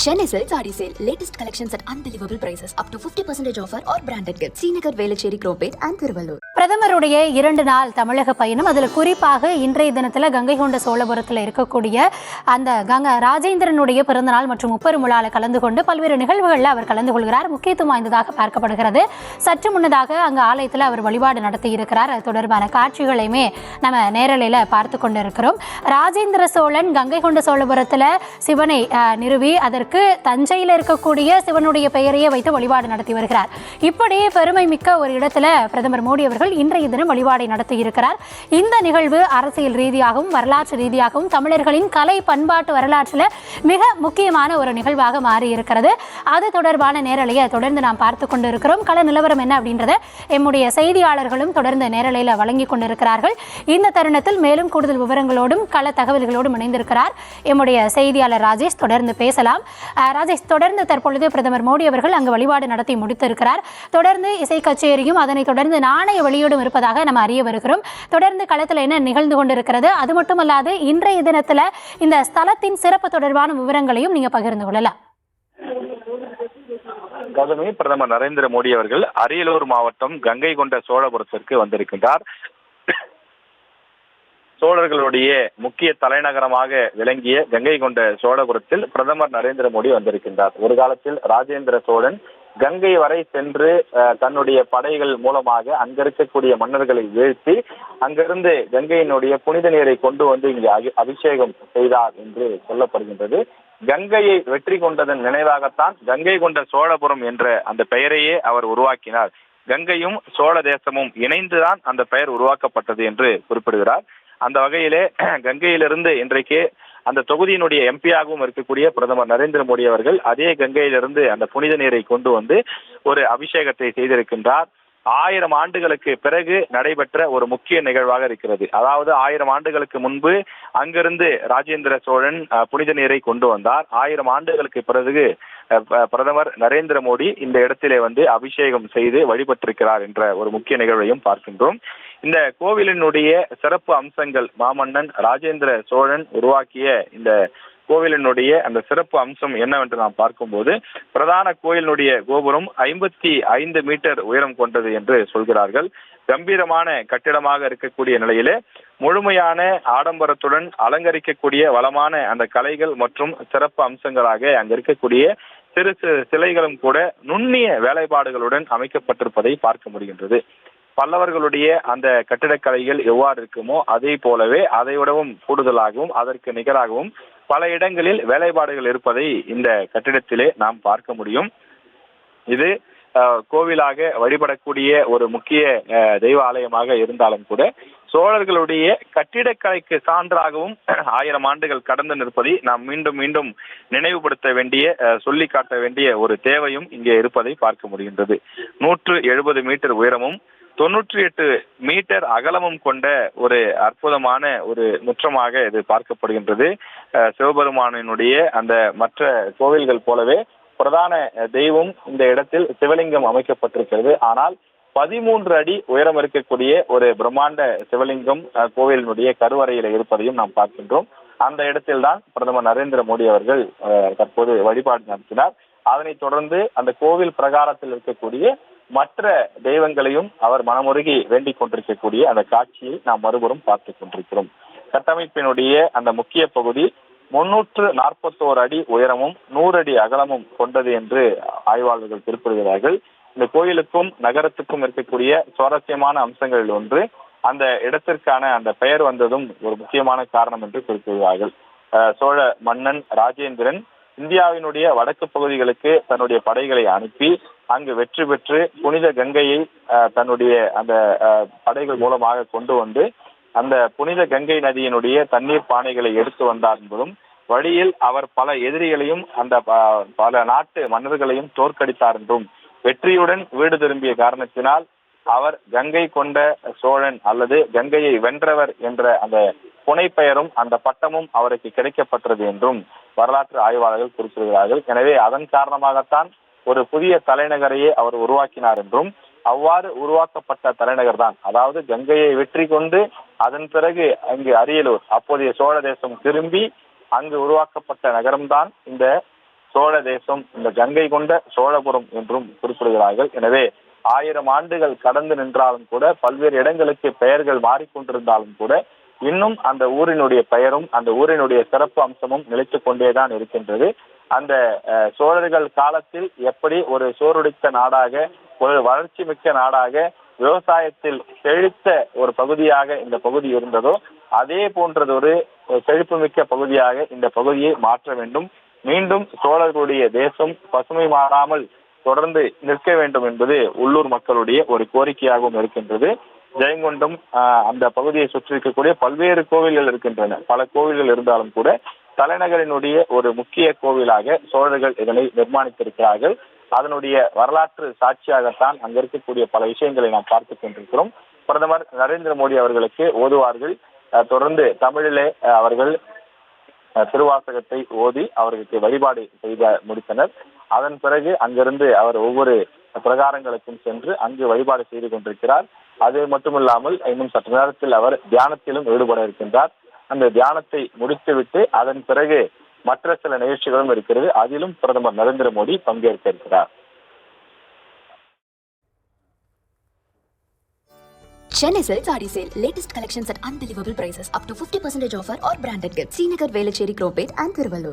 Chennai Silk Saree Sale. Latest collections at unbelievable prices. Up to 50% offer or branded gifts. Srinagar, Velachery, Cropate and Thiruvallur. பிரதமருடைய 2 நாள் தமிழக பயணம், அதில் குறிப்பாக இன்றைய தினத்தில் கங்கை கொண்ட சோழபுரத்தில் இருக்கக்கூடிய அந்த ராஜேந்திரனுடைய பிறந்தநாள் மற்றும் முப்பெருமுழாவில் கலந்து கொண்டு பல்வேறு நிகழ்வுகளில் அவர் கலந்து கொள்கிறார். முக்கியத்துவம் வாய்ந்ததாக பார்க்கப்படுகிறது. சற்று முன்னதாக அங்கு ஆலயத்தில் அவர் வழிபாடு நடத்தி இருக்கிறார். அது தொடர்பான காட்சிகளையுமே நம்ம நேரலையில் பார்த்து கொண்டு இருக்கிறோம். ராஜேந்திர சோழன் கங்கை கொண்ட சோழபுரத்தில் சிவனை நிறுவி அதற்கு தஞ்சையில் இருக்கக்கூடிய சிவனுடைய பெயரையே வைத்து வழிபாடு நடத்தி வருகிறார். இப்படி பெருமை மிக்க ஒரு இடத்துல பிரதமர் மோடி அவர்கள் இன்றைய தினம் வழிபாடை நடத்தி இருக்கிறார். இந்த நிகழ்வு அரசியல் ரீதியாகவும் வரலாற்று ரீதியாகவும் தமிழர்களின் கலை பண்பாட்டு வரலாற்றில் மிக முக்கியமான ஒரு நிகழ்வாக மாறி இருக்கிறது. அது தொடர்பான நேரலையை தொடர்ந்து நாம் பார்த்து கொண்டு இருக்கிறோம். கள நிலவரம் என்ன அப்படின்றத எம்முடைய செய்தியாளர்களும் தொடர்ந்து நேரலையில் வழங்கி கொண்டிருக்கிறார்கள். இந்த தருணத்தில் மேலும் கூடுதல் விவரங்களோடும் கள தகவல்களோடும் இணைந்திருக்கிறார் எம்முடைய செய்தியாளர் ராஜேஷ். தொடர்ந்து பேசலாம். ராஜேஷ், தொடர்ந்து தற்பொழுது பிரதமர் மோடி அவர்கள் அங்கு வழிபாடு நடத்தி முடித்திருக்கிறார். தொடர்ந்து இசை கச்சேரியும் அதனைத் தொடர்ந்து நாணய வெளியீடும் இருப்பதாக நம்ம அறிய வருகிறோம். தொடர்ந்து களத்தில் என்ன நிகழ்ந்து கொண்டிருக்கிறது, அது மட்டுமல்லாது இன்றைய தினத்தில் இந்த ஸ்தலத்தின் சிறப்பு தொடர்பான விவரங்களையும் நீங்க பகிர்ந்து கொள்ளலாம். கௌதமி, பிரதமர் நரேந்திர மோடி அவர்கள் அரியலூர் மாவட்டம் கங்கை கொண்ட சோழபுரத்திற்கு வந்திருக்கின்றார். சோழர்களுடைய முக்கிய தலைநகரமாக விளங்கிய கங்கை கொண்ட சோழபுரத்தில் பிரதமர் நரேந்திர மோடி வந்திருக்கின்றார். ஒரு காலத்தில் ராஜேந்திர சோழன் கங்கை வரை சென்று தன்னுடைய படைகள் மூலமாக அங்க இருக்கக்கூடிய மன்னர்களை வீழ்த்தி அங்கிருந்து கங்கையினுடைய புனித நீரை கொண்டு வந்து இங்கே அபிஷேகம் செய்தார் என்று சொல்லப்படுகின்றது. கங்கையை வெற்றி கொண்டதன் நினைவாகத்தான் கங்கை கொண்ட சோழபுரம் என்ற அந்த பெயரையே அவர் உருவாக்கினார். கங்கையும் சோழ தேசமும் இணைந்துதான் அந்த பெயர் உருவாக்கப்பட்டது என்று குறிப்பிடுகிறார். அந்த வகையிலே கங்கையிலிருந்து இன்றைக்கு அந்த தொகுதியினுடைய எம்பியாகவும் இருக்கக்கூடிய பிரதமர் நரேந்திர மோடி அவர்கள் அதே கங்கையிலிருந்து அந்த புனித நீரை கொண்டு வந்து ஒரு அபிஷேகத்தை செய்திருக்கின்றார். 1000 ஆண்டுகளுக்கு பிறகு நடைபெற்ற ஒரு முக்கிய நிகழ்வாக இருக்கிறது. அதாவது 1000 ஆண்டுகளுக்கு முன்பு அங்கிருந்து ராஜேந்திர சோழன் புனித நீரை கொண்டு வந்தார். 1000 ஆண்டுகளுக்கு பிறகு பிரதமர் நரேந்திர மோடி இந்த இடத்திலே வந்து அபிஷேகம் செய்து வழிபட்டிருக்கிறார் என்ற ஒரு முக்கிய நிகழ்வையும் பார்க்கின்றோம். இந்த கோவிலினுடைய சிறப்பு அம்சங்கள், மாமன்னன் ராஜேந்திர சோழன் உருவாக்கிய இந்த கோவிலினுடைய அந்த சிறப்பு அம்சம் என்னவென்று நாம் பார்க்கும்போது, பிரதான கோயிலினுடைய கோபுரம் 55 மீட்டர் உயரம் கொண்டது என்று சொல்கிறார்கள். கம்பீரமான கட்டிடமாக இருக்கக்கூடிய நிலையிலே முழுமையான ஆடம்பரத்துடன் அலங்கரிக்கக்கூடிய வளமான அந்த கலைகள் மற்றும் சிறப்பு அம்சங்களாக அங்க இருக்கக்கூடிய சிறு சிறு சிலைகளும் கூட நுண்ணிய வேலைப்பாடுகளுடன் அமைக்கப்பட்டிருப்பதை பார்க்க முடிகின்றது. பல்லவர்களுடைய அந்த கட்டிடக்கலைகள் எவ்வாறு இருக்குமோ அதே போலவே அதை விடவும் கூடுதலாகவும் அதற்கு நிகராகவும் பல இடங்களில் வேலைப்பாடுகள் இருப்பதை இந்த கட்டிடத்திலே நாம் பார்க்க முடியும். இது கோவிலாக வழிபடக்கூடிய ஒரு முக்கிய தெய்வ ஆலயமாக இருந்தாலும் கூட சோழர்களுடைய கட்டிடக்கலைக்கு சான்றாகவும் 1000 ஆண்டுகள் கடந்து நிற்பதை நாம் மீண்டும் மீண்டும் நினைவுபடுத்த வேண்டிய, சொல்லி காட்ட வேண்டிய ஒரு தேவையும் இங்கே இருப்பதை பார்க்க முடிகின்றது. 170 மீட்டர் உயரமும் 98 மீட்டர் அகலமும் கொண்ட ஒரு அற்புதமான ஒரு முற்றமாக இது பார்க்கப்படுகின்றது. சிவபெருமானினுடைய அந்த மற்ற கோவில்கள் போலவே பிரதான தெய்வம் இந்த இடத்தில் சிவலிங்கம் அமைக்கப்பட்டிருக்கிறது. ஆனால் 13 அடி உயரம் இருக்கக்கூடிய ஒரு பிரம்மாண்ட சிவலிங்கம் கோவிலினுடைய கருவறையில இருப்பதையும் நாம் பார்க்கின்றோம். அந்த இடத்தில்தான் பிரதமர் நரேந்திர மோடி அவர்கள் தற்போது வழிபாடு நடத்தினார். அதனைத் தொடர்ந்து அந்த கோவில் பிரகாரத்தில் இருக்கக்கூடிய மற்ற தெய்வங்களையும் அவர் மனமுருகி வேண்டிக் கொண்டிருக்கக்கூடிய அந்த காட்சியை நாம் மறுபுறம் பார்த்துக் கொண்டிருக்கிறோம். கட்டமைப்பினுடைய அந்த முக்கிய பகுதி 341 அடி உயரமும் 100 அடி அகலமும் கொண்டது என்று ஆய்வாளர்கள் குறிப்பிடுகிறார்கள். இந்த கோயிலுக்கும் நகரத்துக்கும் இருக்கக்கூடிய சுவாரஸ்யமான அம்சங்களில் ஒன்று அந்த இடத்திற்கான அந்த பெயர் வந்ததும் ஒரு முக்கியமான காரணம் என்று குறிப்பிடுகிறார்கள். சோழ மன்னன் ராஜேந்திரன் இந்தியாவினுடைய வடக்கு பகுதிகளுக்கு தன்னுடைய படைகளை அனுப்பி அங்கு வெற்றி பெற்று புனித கங்கையை தன்னுடைய அந்த படைகள் மூலமாக கொண்டு வந்து அந்த புனித கங்கை நதியினுடைய தண்ணீர் பானைகளை எடுத்து வந்தார் என்பதும், வழியில் அவர் பல எதிரிகளையும் அந்த பல நாட்டு மன்னர்களையும் தோற்கடித்தார் என்றும், வெற்றியுடன் வீடு திரும்பிய காரணத்தினால் அவர் கங்கை கொண்ட சோழன் அல்லது கங்கையை வென்றவர் என்ற அந்த புனைப்பெயரும் அந்த பட்டமும் அவருக்கு கிடைக்கப்பட்டது என்றும் வரலாற்று ஆய்வாளர்கள் குறிப்பிடுகிறார்கள். எனவே அதன் காரணமாகத்தான் ஒரு புதிய தலைநகரையே அவர் உருவாக்கினார் என்றும், அவ்வாறு உருவாக்கப்பட்ட தலைநகர் தான், அதாவது கங்கையை வெற்றி கொண்டு அதன் பிறகு அங்கு அரியலூர், அப்போதைய சோழ தேசம் திரும்பி அங்கு உருவாக்கப்பட்ட நகரம்தான் இந்த சோழ தேசம் இந்த கங்கை கொண்ட சோழபுரம் என்றும் குறிப்பிடுகிறார்கள். எனவே 1000 ஆண்டுகள் கடந்து நின்றாலும் கூட, பல்வேறு இடங்களுக்கு பெயர்கள் மாறிக்கொண்டிருந்தாலும் கூட, இன்னும் அந்த ஊரினுடைய பெயரும் அந்த ஊரினுடைய சிறப்பு அம்சமும் நிலைத்துக் கொண்டேதான் இருக்கின்றது. அந்த சோழர்கள் காலத்தில் எப்படி ஒரு சோறுடித்த நாடாக, ஒரு வளர்ச்சி மிக்க நாடாக, விவசாயத்தில் செழித்த ஒரு பகுதியாக இந்த பகுதி இருந்ததோ, அதே போன்றதொரு செழிப்புமிக்க பகுதியாக இந்த பகுதியை மாற்ற வேண்டும். மீண்டும் சோழர்களுடைய தேசம் பசுமை மாறாமல் தொடர்ந்து நிற்க வேண்டும் என்பது உள்ளூர் மக்களுடைய ஒரு கோரிக்கையாகவும் இருக்கின்றது. ஜெயங்கொண்டம் அந்த பகுதியை சுற்றி இருக்கக்கூடிய பல்வேறு கோவில்கள் இருக்கின்றன. பல கோவில்கள் இருந்தாலும் கூட தலைநகரினுடைய ஒரு முக்கிய கோவிலாக சோழர்கள் இதனை நிர்மாணித்திருக்கிறார்கள். அதனுடைய வரலாற்று சாட்சியாகத்தான் அங்க இருக்கக்கூடிய பல விஷயங்களை நாம் பார்த்துக் கொண்டிருக்கிறோம். பிரதமர் நரேந்திர மோடி அவர்களுக்கு ஓதுவார்கள் தொடர்ந்து தமிழிலே அவர்கள் திருவாசகத்தை ஓதி அவர்களுக்கு வழிபாடு செய்த முடித்தனர். அதன் பிறகு அங்கிருந்து அவர் ஒவ்வொரு பிரகாரங்களுக்கும் சென்று அங்கு வழிபாடு செய்து கொண்டிருக்கிறார். அது மட்டுமில்லாமல் இன்னும் சற்று நேரத்தில் அவர் தியானத்திலும் ஈடுபட இருக்கின்றார். அந்த தியானத்தை முடித்துவிட்டு அதன் பிறகு மற்ற சில நிகழ்ச்சிகளும் இருக்கிறது. அதிலும் பிரதமர் நரேந்திர மோடி பங்கேற்க இருக்கிறார். Chennai Silks Adi Sale. Latest collections at unbelievable prices. Up to 50% offer or branded gifts. Srinagar, Velachery, Cropate and Thiruvallur.